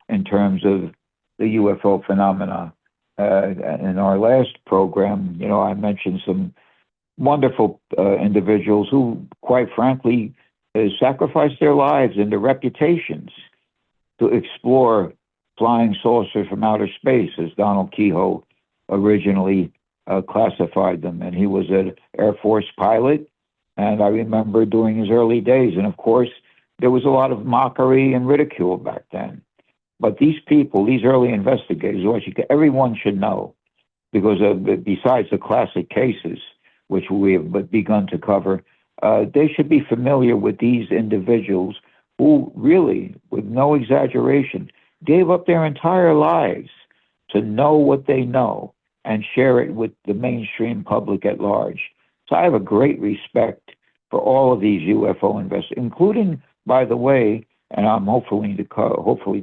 in terms of the UFO phenomena. In our last program, I mentioned some wonderful individuals who, quite frankly, sacrificed their lives and their reputations to explore flying saucers from outer space, as Donald Kehoe originally classified them. And he was an Air Force pilot, and I remember during his early days. And of course, there was a lot of mockery and ridicule back then. But these people, these early investigators, everyone should know, because besides the classic cases, which we have begun to cover, they should be familiar with these individuals who really, with no exaggeration, gave up their entire lives to know what they know and share it with the mainstream public at large. So I have a great respect for all of these UFO investors, including, by the way, and I'm hopefully to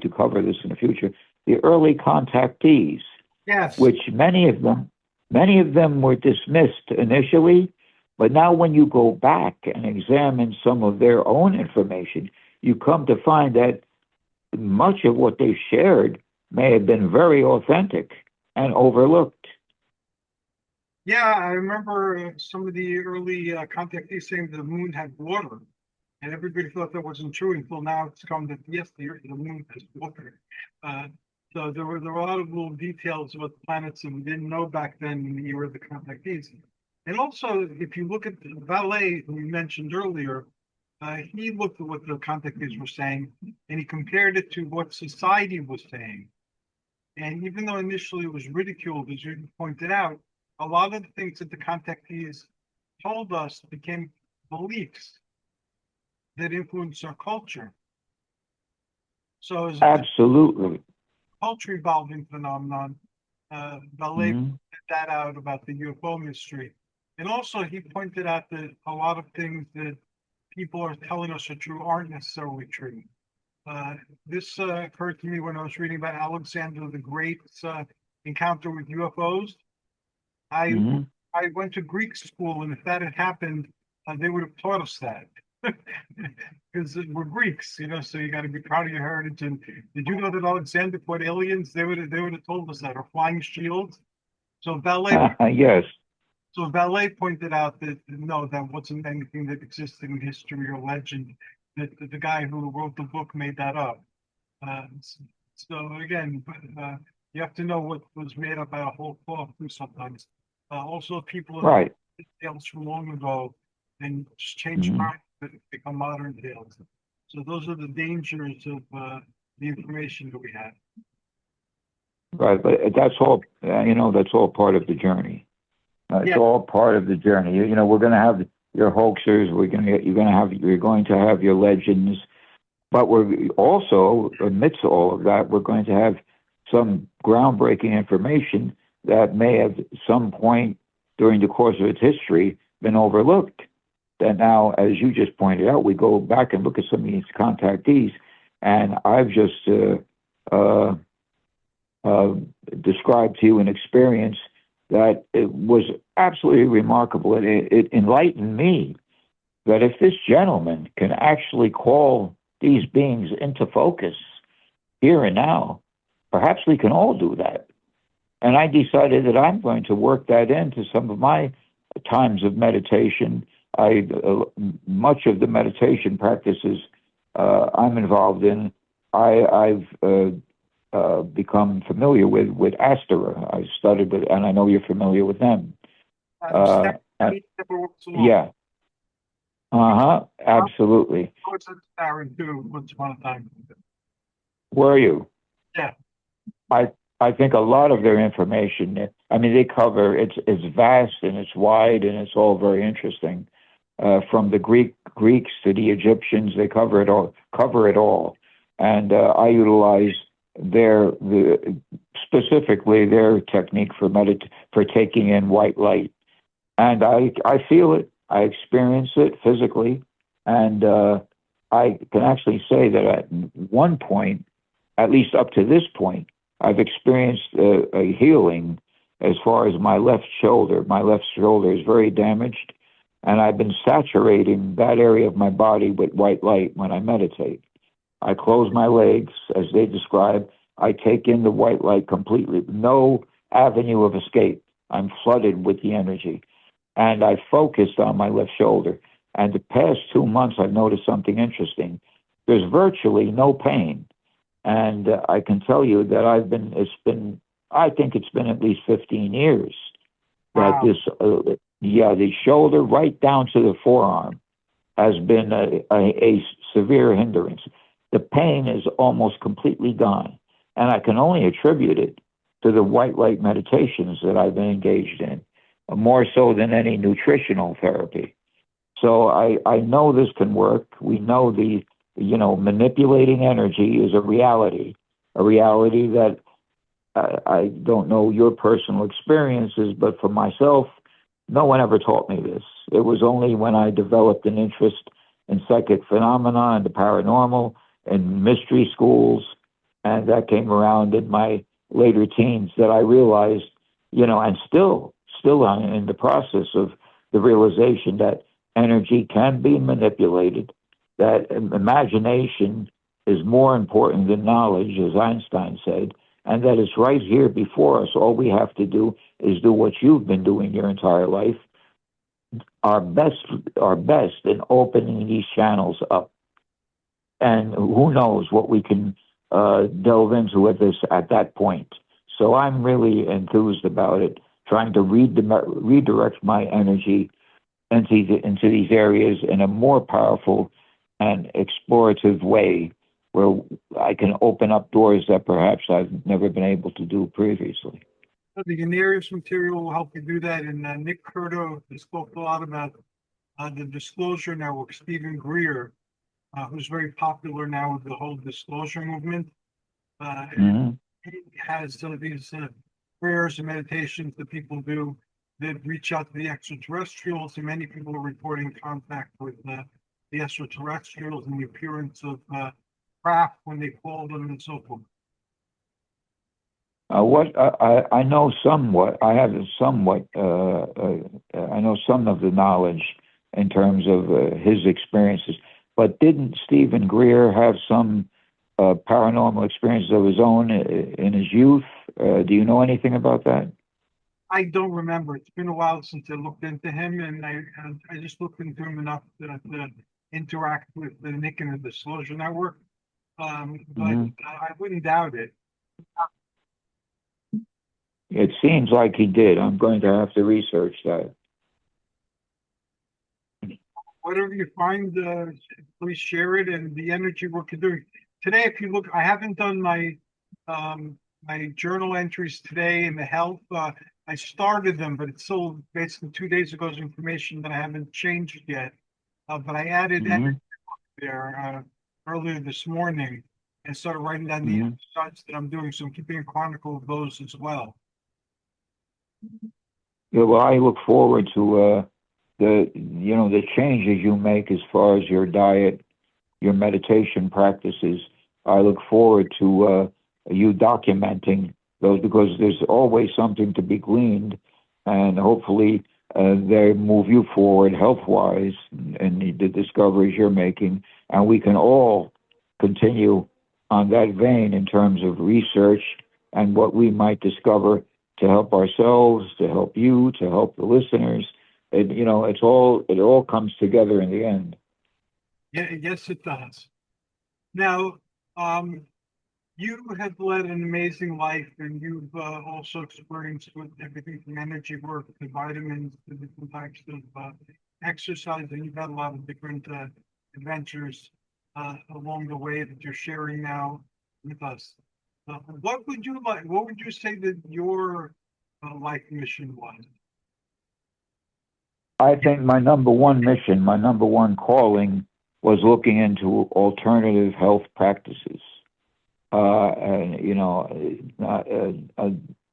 cover this in the future, the early contactees, Yes. which many of them were dismissed initially, But now when you go back and examine some of their own information, you come to find that much of what they shared may have been very authentic and overlooked. Yeah, I remember some of the early contactees saying the moon had water, and everybody thought that wasn't true until now it's come that yes, the moon has water. Uh, so there were a lot of little details about the planets that we didn't know back then in the era of the contactees. And also, if you look at the valet who we mentioned earlier, he looked at what the contactees were saying, and he compared it to what society was saying. And even though initially it was ridiculed, as you pointed out, a lot of the things that the contactees told us became beliefs that influence our culture. So as a Absolutely. culture evolving phenomenon, Ballet Mhm. pointed that out about the UFO mystery. And also he pointed out that a lot of things that people are telling us are true aren't necessarily true. Uh, this occurred to me when I was reading about Alexander the Great's encounter with UFOs. I Mhm. I went to Greek school, and if that had happened, they would have taught us that. Because we're Greeks, so you got to be proud of your heritage. And did you know that Alexander fought aliens? They would have told us that, or flying shields. So Valet Yes. so Valet pointed out that no, that wasn't anything that existed in history or legend. That the guy who wrote the book made that up. Uh, so again, you have to know what was made up out of whole cloth too sometimes. Also, people have Right. tales from long ago and just change Mhm. time but become modern tales. So those are the dangers of the information that we have. Right. But that's all, that's all part of the journey. It's Yeah, all part of the journey. We're going to have your hoaxers. You're going to have your legends. But we're also, amidst all of that, we're going to have some groundbreaking information that may have at some point during the course of its history been overlooked. That now, as you just pointed out, we go back and look at some of these contactees, and I've just uh, uh, described to you an experience that it was absolutely remarkable. It enlightened me that if this gentleman can actually call these beings into focus here and now, perhaps we can all do that. And I decided that I'm going to work that into some of my times of meditation. Much of the meditation practices I'm involved in, I've become familiar with Astera. I studied with, and I know you're familiar with them. Uh, Step uh, never works alone. yeah, uh-huh, absolutely. I was at Aaron too once upon a time. Were you? Yeah. I I think a lot of their information. I mean, they cover it's vast and it's wide and it's all very interesting. From the Greeks to the Egyptians, they cover it all. Cover it all, and I utilize specifically their technique for taking in white light, and I feel it. I experience it physically, and I can actually say that at one point, at least up to this point, I've experienced a healing as far as my left shoulder. My left shoulder is very damaged, and I've been saturating that area of my body with white light when I meditate. I close my legs, as they describe. I take in the white light completely, no avenue of escape. I'm flooded with the energy, and I focused on my left shoulder. And the past 2 months, I've noticed something interesting. There's virtually no pain. And I can tell you that I think it's been at least 15 years that Wow. the shoulder right down to the forearm has been a severe hindrance. The pain is almost completely gone. And I can only attribute it to the white light meditations that I've been engaged in, more so than any nutritional therapy. So I know this can work. We know manipulating energy is a reality that I don't know your personal experiences, but for myself, no one ever taught me this. It was only when I developed an interest in psychic phenomena and the paranormal and mystery schools, and that came around in my later teens that I realized, and still I'm in the process of the realization that energy can be manipulated, that imagination is more important than knowledge, as Einstein said, and that it's right here before us. All we have to do is do what you've been doing your entire life, our best in opening these channels up. And who knows what we can delve into at that point. So I'm really enthused about it, trying to redirect my energy into these areas in a more powerful and explorative way, where I can open up doors that perhaps I've never been able to do previously. The Ganarius material will help you do that. And Nick Curto spoke a lot about the Disclosure Network. Stephen Greer, who's very popular now with the whole disclosure movement, he has these prayers and meditations that people do that reach out to the extraterrestrials, and many people are reporting contact with the extraterrestrials and the appearance of craft when they call them and so forth. I know somewhat. I have somewhat. I know some of the knowledge in terms of his experiences. But didn't Stephen Greer have some paranormal experiences of his own in his youth? Do you know anything about that? I don't remember. It's been a while since I looked into him, and I just looked into him enough to interact with the Nick and the Disclosure Network. But I wouldn't doubt it. It seems like he did. I'm going to have to research that. Whatever you find, please share it, and the energy work you're doing. Today, if you look, I haven't done my my journal entries today in the health. I started them, but it's still basically 2 days ago's information that I haven't changed yet. But I added energy there earlier this morning and started writing down the exercises that I'm doing. So I'm keeping a chronicle of those as well. Yeah, well, I look forward to the changes you make as far as your diet, your meditation practices. I look forward to you documenting those, because there's always something to be gleaned, and hopefully they move you forward health-wise and the discoveries you're making, and we can all continue on that vein in terms of research and what we might discover to help ourselves, to help you, to help the listeners. It all comes together in the end. Yeah, yes, it does. Now, you have led an amazing life, and you've also experienced with everything from energy work to vitamins to different types of exercise, and you've had a lot of different adventures along the way that you're sharing now with us. What would you say that your life mission was? I think my number one mission, my number one calling, was looking into alternative health practices.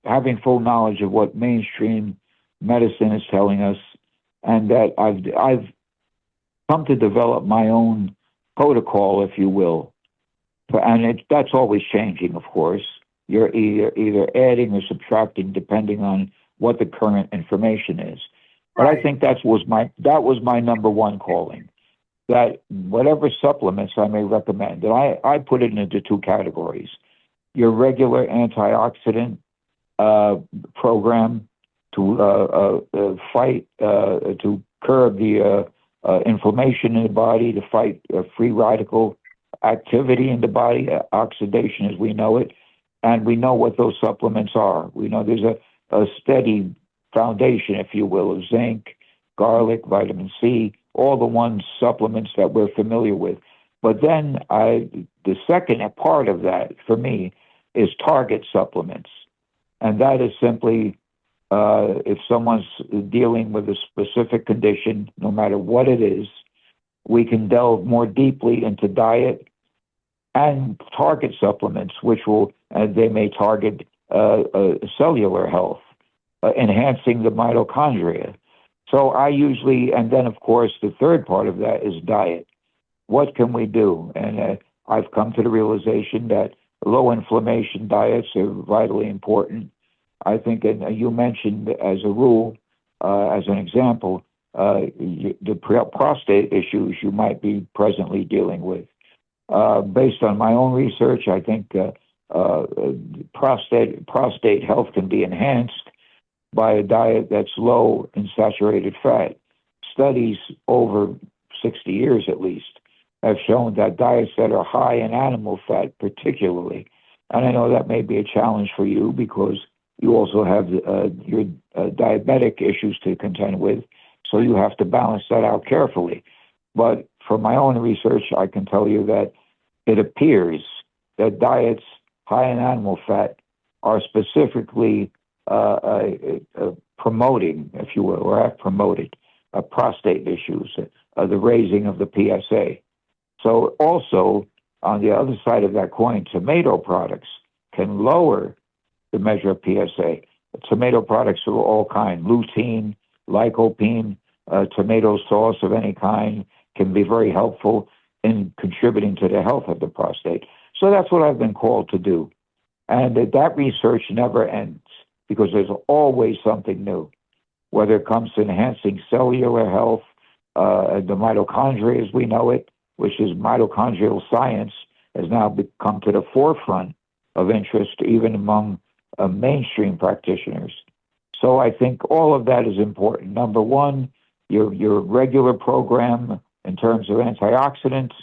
Having full knowledge of what mainstream medicine is telling us, and that I've come to develop my own protocol, if you will, and that's always changing. Of course, you're either adding or subtracting depending on what the current information is. But I think that was my number one calling. That whatever supplements I may recommend, and I put it into two categories: your regular antioxidant program to fight, to curb the inflammation in the body, to fight free radical activity in the body, oxidation as we know it, and we know what those supplements are. We know there's a steady foundation, if you will, of zinc, garlic, vitamin C, all the supplements that we're familiar with. But then the second part of that for me is target supplements. And that is simply if someone's dealing with a specific condition, no matter what it is, we can delve more deeply into diet and target supplements, which they may target cellular health, enhancing the mitochondria. So I usually, and then of course the third part of that is diet. What can we do? And I've come to the realization that low inflammation diets are vitally important. I think, and you mentioned as a rule, as an example, prostate issues you might be presently dealing with. Based on my own research, I think prostate health can be enhanced by a diet that's low in saturated fat. Studies over 60 years at least have shown that diets that are high in animal fat particularly, and I know that may be a challenge for you because you also have your diabetic issues to contend with, so you have to balance that out carefully. But from my own research, I can tell you that it appears that diets high in animal fat are specifically promoting, if you will, or have promoted prostate issues, the raising of the PSA. So also, on the other side of that coin, tomato products can lower the measure of PSA. Tomato products of all kinds, lutein, lycopene, tomato sauce of any kind can be very helpful in contributing to the health of the prostate. So that's what I've been called to do. And that research never ends because there's always something new, whether it comes to enhancing cellular health, the mitochondria as we know it, which is mitochondrial science, has now come to the forefront of interest even among mainstream practitioners. So I think all of that is important. Number one, your regular program in terms of antioxidants,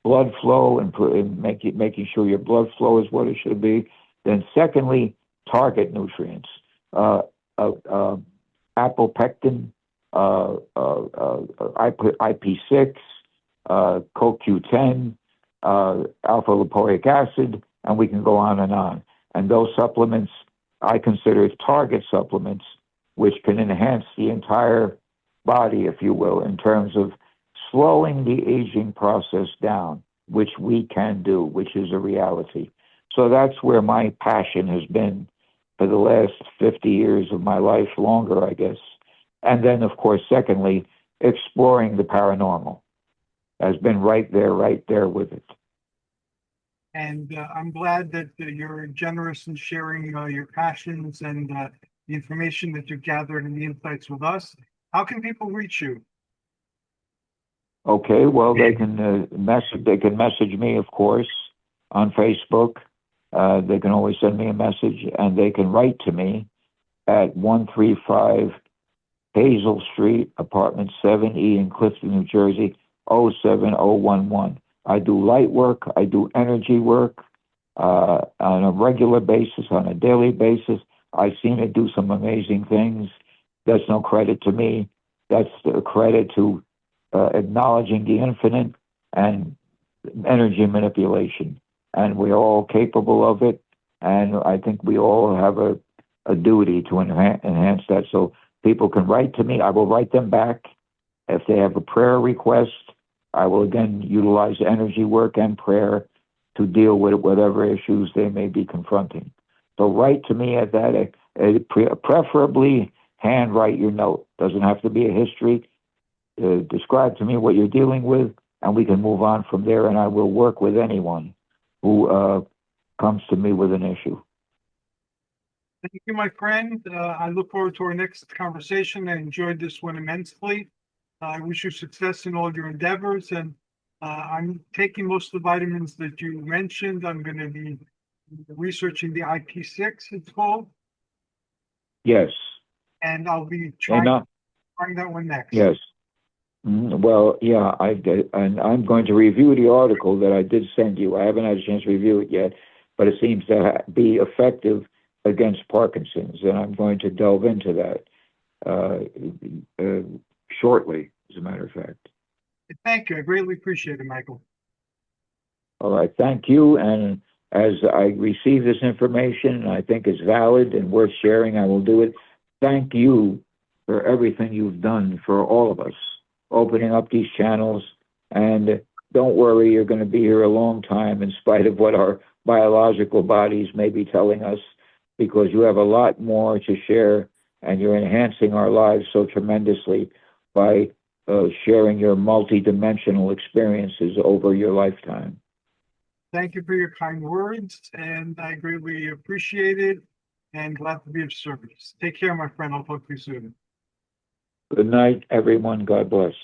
blood flow, and making sure your blood flow is what it should be. Then secondly, target nutrients, apopectin, IP6, CoQ10, alpha lipoic acid, and we can go on and on. And those supplements I consider target supplements, which can enhance the entire body, if you will, in terms of slowing the aging process down, which we can do, which is a reality. So that's where my passion has been for the last 50 years of my life, longer, I guess. And then, of course, secondly, exploring the paranormal has been right there with it. And I'm glad that you're generous in sharing your passions and the information that you've gathered and the insights with us. How can people reach you? Okay, well, they can message me, of course, on Facebook. They can always send me a message, and they can write to me at 135 Hazel Street, apartment 7E in Clifton, New Jersey, 07011. I do light work. I do energy work on a regular basis, on a daily basis. I've seen it do some amazing things. That's no credit to me. That's a credit to acknowledging the infinite and energy manipulation. And we're all capable of it. And I think we all have a duty to enhance that. So people can write to me. I will write them back. If they have a prayer request, I will again utilize energy work and prayer to deal with whatever issues they may be confronting. So write to me at that, preferably handwrite your note. Doesn't have to be a history. Describe to me what you're dealing with, and we can move on from there, and I will work with anyone who comes to me with an issue. Thank you, my friend. I look forward to our next conversation. I enjoyed this one immensely. I wish you success in all your endeavors, and I'm taking most of the vitamins that you mentioned. I'm going to be researching the IP6, it's called. Yes. And I'll be trying that one next. Yes. Well, yeah, and I'm going to review the article that I did send you. I haven't had a chance to review it yet, but it seems to be effective against Parkinson's, and I'm going to delve into that shortly, as a matter of fact. Thank you. I greatly appreciate it, Michael. All right. Thank you. And as I receive this information, and I think it's valid and worth sharing, I will do it. Thank you for everything you've done for all of us, opening up these channels. And don't worry, you're going to be here a long time in spite of what our biological bodies may be telling us, because you have a lot more to share, and you're enhancing our lives so tremendously by sharing your multidimensional experiences over your lifetime. Thank you for your kind words, and I greatly appreciate it and glad to be of service. Take care, my friend. I'll talk to you soon. Good night, everyone. God bless.